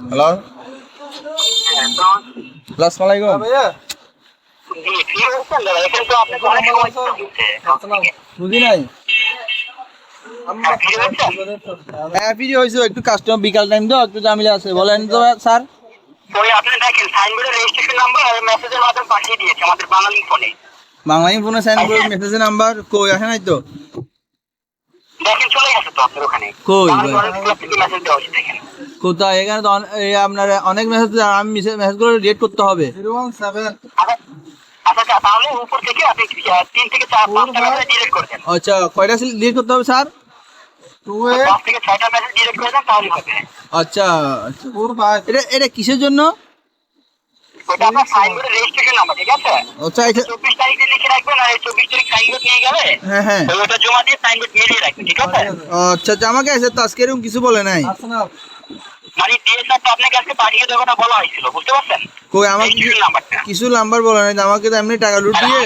Hello, আসসালামু আলাইকুম। বুঝি নাই। হ্যাঁ, ফ্রি হয়েছে, একটু কাস্টমার বিকাল টাইম তো একটু ঝামেলা আছে। বলেন তো স্যার। বাংলাদেশ ফোনে সাইনবোর্ড মেসেজের নাম্বার কই আসে নাই তো। কই কোথায়? এখানে তো আপনার অনেক মেসেজ, আমি মেসেজগুলো রিড করতে হবে। আচ্ছা, কয়টা রিড করতে হবে স্যার? আচ্ছা, এটা কিসের জন্য? আচ্ছা, হ্যাঁ হ্যাঁ, আচ্ছা আচ্ছা, আমাকে এসে তো আজকে এরকম কিছু বলে নাই। কই আমাকে কিছু নাম্বার বলে নাই, আমাকে তো এমনি টাকা লুট দিয়ে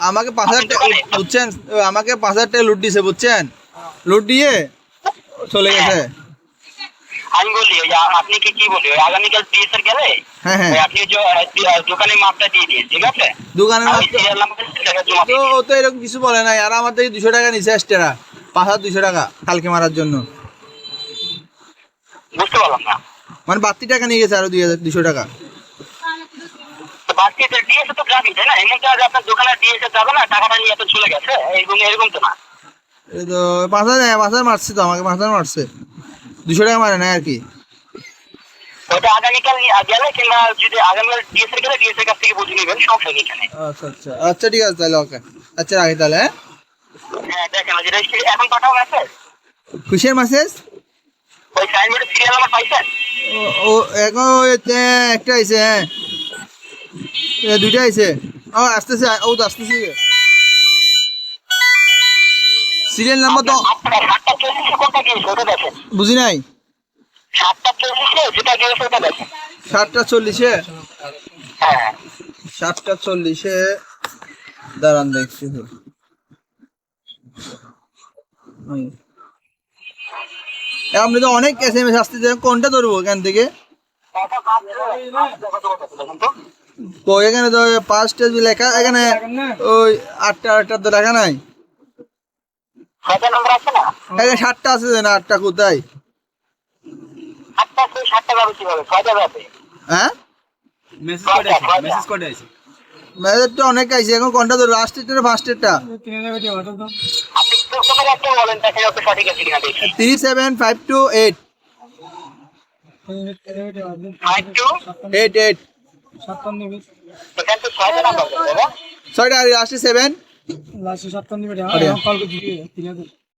আমাকে 5,000 টাকা বুঝছেন, আমাকে 5,000 টাকা লুট দিয়েছে বুঝছেন, লুট দিয়ে চলে গেছে। আমি বলি আপনি কি বলি আগামীকাল ডিএসআর গেলে আপনি দোকানের মাপটা দিয়ে দিন, ঠিক আছে? দোকানের তো এরকম কিছু বলে নাই। আর আমার থেকে 200 টাকা নিচে এক্সট্রা, 5,200 টাকা কালকে মারার জন্য। বুঝতে পারলাম না, মানে বাড়তি টাকা নিয়ে গেছে আরো 2,200 টাকা। বাড়তি ডিএসআর তো যাবেই, তাই না? এমন তো আপনার দোকানে ডিএসআর যাবে না, টাকাটা নিয়ে এত চলে গেছে, এরকম তো না। এই তো 5,000 মারছে, তো আমাকে 5,000 মারছে, 200 টাকা মারে নাই আর কি। ওটা আগামীকাল গেলে কিংবা যদি আগামীকাল ডিএসআর গেলে ডিএসআর কাছ থেকে বুঝে নেবেন, সমস্যা নেই এখানে। আচ্ছা আচ্ছা আচ্ছা, ঠিক আছে তাহলে, ওকে। আচ্ছা রাখি তাহলে। হ্যাঁ দেখেন, যেটা এখন পাঠাও মেসেজ, কিসের মেসেজ? ওই সাইনবোর্ডের সিরিয়াল নাম্বার পাইছেন? ও এখন একটা আইছে, হ্যাঁ দুইটা আইছে। ও আসতেছে, ও তো আসতেছে। সিরিয়াল নাম্বার তো বুঝি নাই। 7:40 হ্যাঁ 7:40 দাঁড়ান দেখছি। আপনি তো অনেক এসএমএস আসতেছে, কোনটা ধরবো এখান থেকে? তো এখানে তো 5টা লেখা, এখানে ওই 8টা তো লেখা নাই। এখানে 7টা আছে না, 8টা কোথায়? হ্যাঁ, মেসেজ তো অনেক আইছে, এখন কোনটা ধরবো? লাস্টেরটা না ফার্স্টেরটা? 375288 88 ছয়টা, লাস্টে 7।